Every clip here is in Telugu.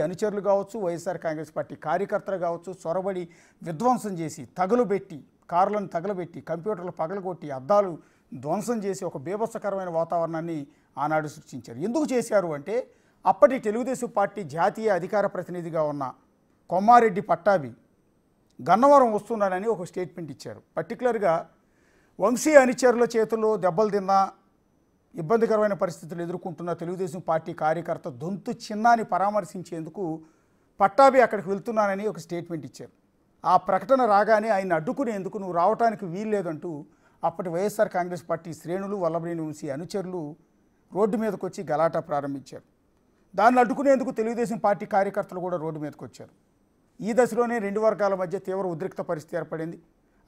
అనుచరులు కావచ్చు, వైఎస్ఆర్ కాంగ్రెస్ పార్టీ కార్యకర్తలు కావచ్చు, చొరబడి విధ్వంసం చేసి తగులుబెట్టి, కార్లను తగలబెట్టి, కంప్యూటర్లు పగలగొట్టి, అద్దాలు ధ్వంసం చేసి ఒక బీభత్సకరమైన వాతావరణాన్ని ఆనాడు సృష్టించారు. ఎందుకు చేశారు అంటే అప్పటి తెలుగుదేశం పార్టీ జాతీయ అధికార ప్రతినిధిగా ఉన్న కొమ్మారెడ్డి పట్టాభి గన్నవరం వస్తున్నానని ఒక స్టేట్మెంట్ ఇచ్చారు. పర్టికులర్గా వంశీ అనుచరుల చేతుల్లో దెబ్బలు తిన్నా ఇబ్బందికరమైన పరిస్థితులు ఎదుర్కొంటున్న తెలుగుదేశం పార్టీ కార్యకర్త దొంతు చిన్నాని పరామర్శించేందుకు పట్టాభి అక్కడికి వెళ్తున్నానని ఒక స్టేట్మెంట్ ఇచ్చారు. ఆ ప్రకటన రాగానే ఆయన అడ్డుకునేందుకు నువ్వు రావడానికి వీల్లేదంటూ అప్పటి వైఎస్ఆర్ కాంగ్రెస్ పార్టీ శ్రేణులు, వల్లభనేని వంశీ అనుచరులు రోడ్డు మీదకి వచ్చి గలాటా ప్రారంభించారు. దాన్ని అడ్డుకునేందుకు తెలుగుదేశం పార్టీ కార్యకర్తలు కూడా రోడ్డు మీదకి వచ్చారు. ఈ దశలోనే రెండు వర్గాల మధ్య తీవ్ర ఉద్రిక్త పరిస్థితి ఏర్పడింది.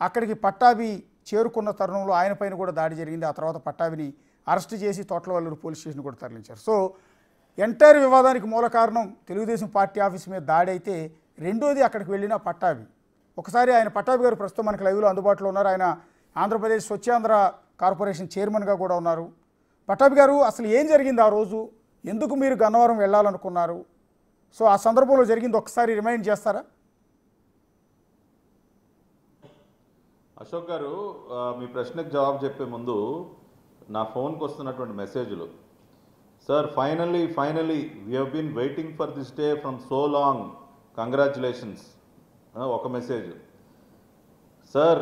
అక్కడికి పట్టాభి చేరుకున్న తరుణంలో ఆయన పైన కూడా దాడి జరిగింది. ఆ తర్వాత పట్టాభిని అరెస్ట్ చేసి తోట్లవల్లూరు పోలీస్ స్టేషన్ కూడా తరలించారు. సో ఎంటైర్ వివాదానికి మూల కారణం తెలుగుదేశం పార్టీ ఆఫీస్ మీద దాడి అయితే, రెండోది అక్కడికి వెళ్ళిన పట్టాభి. ఒకసారి ఆయన పట్టాభి గారు ప్రస్తుతం మనకి లైవ్లో అందుబాటులో ఉన్నారు. ఆయన ఆంధ్రప్రదేశ్ స్వచ్ఛాంధ్ర కార్పొరేషన్ చైర్మన్గా కూడా ఉన్నారు. పట్టాభి గారు, అసలు ఏం జరిగింది ఆ రోజు? ఎందుకు మీరు గన్నవరం వెళ్ళాలనుకున్నారు? సో ఆ సందర్భంలో జరిగింది ఒకసారి రిమైండ్ చేస్తారా? అశోక్ గారు, మీ ప్రశ్నకు జవాబు చెప్పే ముందు నా ఫోన్కి వస్తున్నటువంటి మెసేజ్లు, sir finally we have been waiting for this day from so long, congratulations ఒక మెసేజ్. Sir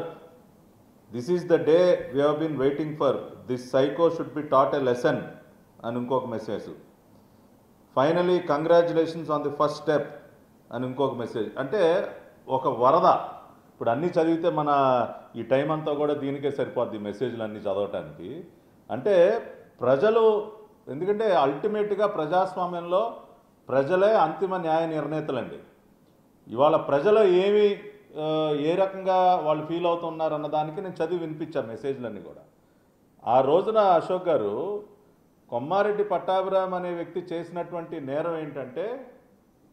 this is the day we have been waiting for, this psycho should be taught a lesson అని ఇంకొక మెసేజ్. Finally congratulations on the first step అని ఇంకొక మెసేజ్. అంటే ఒక వరద. ఇప్పుడు అన్నీ చదివితే మన ఈ టైం అంతా కూడా దీనికే సరిపోద్ది, మెసేజ్లు అన్నీ చదవటానికి. అంటే ప్రజలు, ఎందుకంటే అల్టిమేట్గా ప్రజాస్వామ్యంలో ప్రజలే అంతిమ న్యాయ నిర్ణేతలండి. ఇవాళ ప్రజలు ఏ రకంగా వాళ్ళు ఫీల్ అవుతున్నారు అన్నదానికి నేను చదివి వినిపించాను మెసేజ్లన్నీ కూడా. ఆ రోజున అశోక్ గారు, కొమ్మారెడ్డి పట్టాభిరామ్ అనే వ్యక్తి చేసినటువంటి నేరం ఏంటంటే,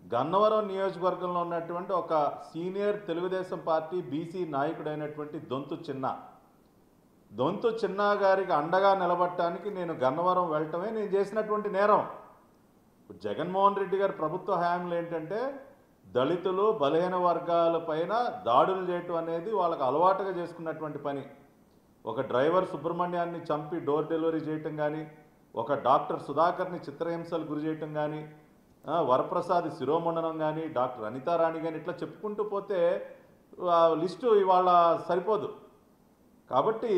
గన్నవరం నియోజకవర్గంలో ఉన్నటువంటి ఒక సీనియర్ తెలుగుదేశం పార్టీ బీసీ నాయకుడైనటువంటి దొంతు చిన్న గారికి అండగా నిలబడటానికి నేను గన్నవరం వెళ్ళటమే నేను చేసినటువంటి నేరం. జగన్మోహన్ రెడ్డి గారి ప్రభుత్వ హయాంలో ఏంటంటే, దళితులు, బలహీన వర్గాల పైన దాడులు చేయటం అనేది వాళ్ళకు అలవాటుగా చేసుకున్నటువంటి పని. ఒక డ్రైవర్ సుబ్రహ్మణ్యాన్ని చంపి డోర్ డెలివరీ చేయటం కానీ, ఒక డాక్టర్ సుధాకర్ని చిత్రహింసలు గురి చేయటం కానీ, వరప్రసాద్ శిరోమండనం కానీ, డాక్టర్ అనితారాణి కానీ, ఇట్లా చెప్పుకుంటూ పోతే లిస్టు ఇవాళ సరిపోదు. కాబట్టి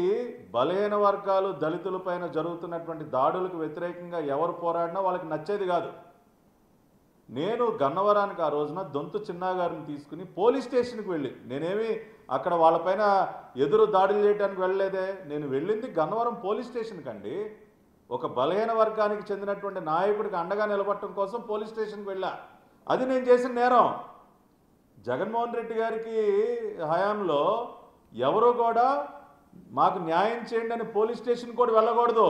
బలహీన వర్గాలు, దళితులపైన జరుగుతున్నటువంటి దాడులకు వ్యతిరేకంగా ఎవరు పోరాడినా వాళ్ళకి నచ్చేది కాదు. నేను గన్నవరానికి ఆ రోజున దొంతు చిన్నా గారిని తీసుకుని పోలీస్ స్టేషన్కి వెళ్ళి, నేనేమి అక్కడ వాళ్ళపైన ఎదురు దాడులు చేయడానికి వెళ్ళలేదే, నేను వెళ్ళింది గన్నవరం పోలీస్ స్టేషన్కి అండి. ఒక బలహీన వర్గానికి చెందినటువంటి నాయకుడికి అండగా నిలబడటం కోసం పోలీస్ స్టేషన్కి వెళ్ళా. అది నేను చేసిన నేరం. జగన్మోహన్ రెడ్డి గారికి హయాంలో ఎవరు కూడా మాకు న్యాయం చేయండి అని పోలీస్ స్టేషన్ కూడా వెళ్ళకూడదు.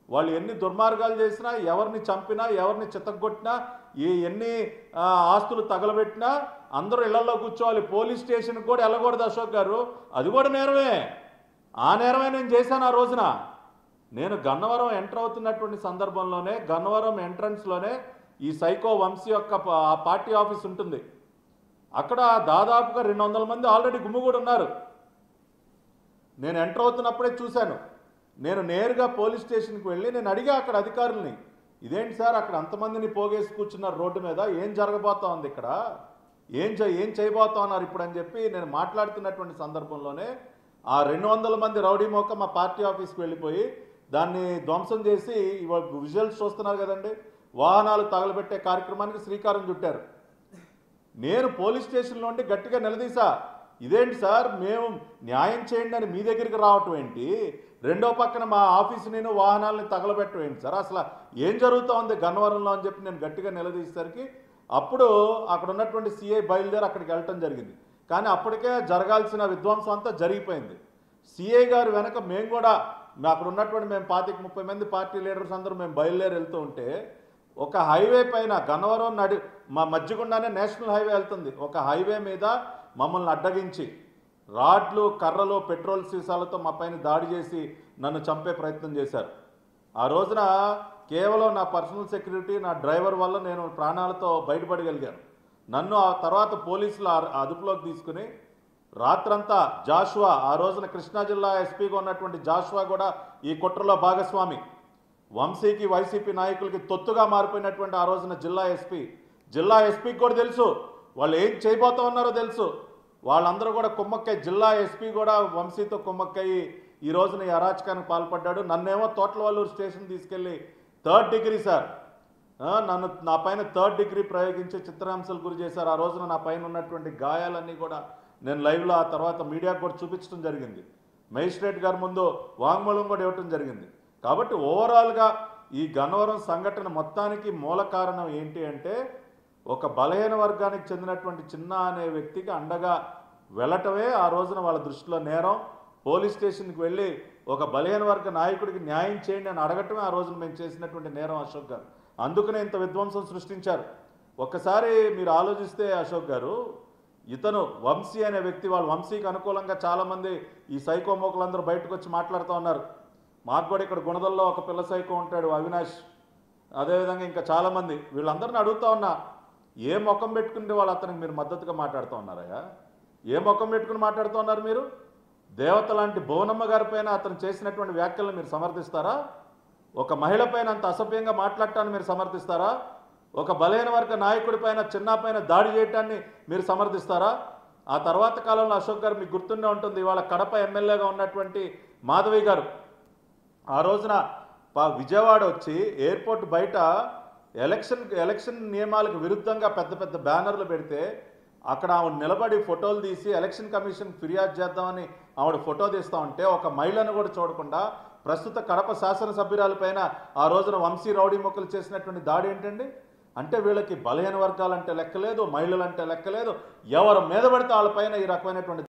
వాళ్ళు ఎన్ని దుర్మార్గాలు చేసినా, ఎవరిని చంపినా, ఎవరిని చితగ్గొట్టినా, ఎన్ని ఆస్తులు తగలబెట్టినా అందరూ ఇళ్లలో కూర్చోవాలి. పోలీస్ స్టేషన్కి కూడా వెళ్ళకూడదు అశోక్ గారు. అది కూడా నేరమే. ఆ నేరమే నేను చేశాను ఆ రోజున. నేను గన్నవరం ఎంటర్ అవుతున్నటువంటి సందర్భంలోనే, గన్నవరం ఎంట్రన్స్లోనే ఈ సైకో వంశీ యొక్క పార్టీ ఆఫీస్ ఉంటుంది. అక్కడ దాదాపుగా 200 మంది ఆల్రెడీ గుమ్మిగూడి ఉన్నారు. నేను ఎంటర్ అవుతున్నప్పుడే చూశాను. నేను నేరుగా పోలీస్ స్టేషన్కి వెళ్ళి నేను అడిగా అక్కడ అధికారుల్ని, ఇదేంటి సార్ అక్కడ అంతమందిని పోగేసి కూర్చున్నారు రోడ్డు మీద, ఏం జరగబోతా ఉంది ఇక్కడ, ఏం చేయబోతా ఉన్నారు ఇప్పుడు అని చెప్పి నేను మాట్లాడుతున్నటువంటి సందర్భంలోనే ఆ 200 మంది రౌడీ మోక మా పార్టీ ఆఫీస్కి వెళ్ళిపోయి దాన్ని ధ్వంసం చేసి, ఇవాళ విజువల్స్ చూస్తున్నారు కదండి, వాహనాలు తగలబెట్టే కార్యక్రమానికి శ్రీకారం చుట్టారు. నేను పోలీస్ స్టేషన్లో ఉండి గట్టిగా నిలదీసా, ఇదేంటి సార్ మేము న్యాయం చేయండి అని మీ దగ్గరికి రావటం ఏంటి, రెండో పక్కన మా ఆఫీసు నేను వాహనాలని తగలబెట్టడం ఏంటి సార్, అసలు ఏం జరుగుతూ ఉంది గన్నవరంలో అని చెప్పి నేను గట్టిగా నిలదీసేసరికి అప్పుడు అక్కడ ఉన్నటువంటి సిఐ బయలుదేరి అక్కడికి వెళ్ళటం జరిగింది. కానీ అప్పటికే జరగాల్సిన విధ్వంసం అంతా జరిగిపోయింది. సిఐ గారు వెనక మేము కూడా అక్కడ ఉన్నటువంటి మేము 25-30 మంది పార్టీ లీడర్స్ అందరూ మేము బయలుదేరి వెళ్తూ ఉంటే, ఒక హైవే పైన గన్నవరం మా మధ్యగుండానే నేషనల్ హైవే వెళ్తుంది, ఒక హైవే మీద మమ్మల్ని అడ్డగించి రాడ్లు, కర్రలు, పెట్రోల్ సీసాలతో మా పైన దాడి చేసి నన్ను చంపే ప్రయత్నం చేశారు. ఆ రోజున కేవలం నా పర్సనల్ సెక్యూరిటీ నా డ్రైవర్ వల్ల నేను ప్రాణాలతో బయటపడగలిగాను. నన్ను ఆ తర్వాత పోలీసులు అదుపులోకి తీసుకుని రాత్రంతా జాషువా, ఆ రోజున కృష్ణా జిల్లా ఎస్పీగా ఉన్నటువంటి జాషువా కూడా ఈ కుట్రలో భాగస్వామి. వంశీకి వైసీపీ నాయకులకి తొత్తుగా మారిపోయినటువంటి ఆ రోజున జిల్లా ఎస్పీకి కూడా తెలుసు వాళ్ళు ఏం చేయబోతా ఉన్నారో తెలుసు. వాళ్ళందరూ కూడా కుమ్మక్కయ్య, జిల్లా ఎస్పీ కూడా వంశీతో కుమ్మక్కయ్యి ఈ రోజున ఈ అరాచకానికి పాల్పడ్డాడు. నన్నేమో తోటలవల్లూరు స్టేషన్ తీసుకెళ్ళి 3rd డిగ్రీ సార్, నా పైన 3rd డిగ్రీ ప్రయోగించి చిత్రహింసలు గురి చేశారు. ఆ రోజున నా పైన ఉన్నటువంటి గాయాలన్నీ కూడా నేను లైవ్లో ఆ తర్వాత మీడియాకు కూడా చూపించడం జరిగింది. మేజిస్ట్రేట్ గారి ముందు వాంగ్మూలం కూడా ఇవ్వటం జరిగింది. కాబట్టి ఓవరాల్గా ఈ గన్నవరం సంఘటన మొత్తానికి మూల కారణం ఏంటి అంటే ఒక బలహీన వర్గానికి చెందినటువంటి చిన్న అనే వ్యక్తికి అండగా వెళ్ళటమే ఆ రోజున వాళ్ళ దృష్టిలో నేరం. పోలీస్ స్టేషన్కి వెళ్ళి ఒక బలహీన వర్గ నాయకుడికి న్యాయం చేయండి అని అడగటమే ఆ రోజున మేము చేసినటువంటి నేరం అశోక్ గారు. అందుకనే ఇంత విధ్వంసం సృష్టించారు. ఒక్కసారి మీరు ఆలోచిస్తే అశోక్ గారు, ఇతను వంశీ అనే వ్యక్తి, వాళ్ళు వంశీకి అనుకూలంగా చాలామంది ఈ సైకో మోకలందరూ బయటకు వచ్చి మాట్లాడుతూ ఉన్నారు. మాకు కూడా ఇక్కడ గుణదల్లో ఒక పిల్ల సైకో ఉంటాడు అవినాష్, అదేవిధంగా ఇంకా చాలామంది. వీళ్ళందరిని అడుగుతా ఉన్నా, ఏ ముఖం పెట్టుకుంటే వాళ్ళు అతనికి మీరు మద్దతుగా మాట్లాడుతూ ఉన్నారయ్యా? ఏ ముఖం పెట్టుకుని మాట్లాడుతూ ఉన్నారు మీరు? దేవత లాంటి భువనమ్మ గారి పైన అతను చేసినటువంటి వ్యాఖ్యలను మీరు సమర్థిస్తారా? ఒక మహిళ పైన అంత అసభ్యంగా మాట్లాడటాన్ని మీరు సమర్థిస్తారా? ఒక బలహీన వర్గ నాయకుడి పైన, చిన్న పైన దాడి చేయటాన్ని మీరు సమర్థిస్తారా? ఆ తర్వాత కాలంలో అశోక్ గారు మీకు గుర్తుండే ఉంటుంది, ఇవాళ కడప ఎమ్మెల్యేగా ఉన్నటువంటి మాధవి గారు ఆ రోజున విజయవాడ వచ్చి ఎయిర్పోర్ట్ బయట ఎలక్షన్ నియమాలకు విరుద్ధంగా పెద్ద పెద్ద బ్యానర్లు పెడితే అక్కడ ఆవిడ నిలబడి ఫోటోలు తీసి ఎలక్షన్ కమిషన్ ఫిర్యాదు చేద్దామని ఆవిడ ఫోటో తీస్తూ ఉంటే ఒక మహిళను కూడా చూడకుండా ప్రస్తుత కడప శాసనసభ్యురాలపైన ఆ రోజున వంశీ రౌడీ మొక్కలు చేసినటువంటి దాడి ఏంటండి? అంటే వీళ్ళకి బలహీన వర్గాలంటే లెక్కలేదు, మహిళలంటే లెక్కలేదు, ఎవరు మీద పడితే వాళ్ళపైన ఈ రకమైనటువంటి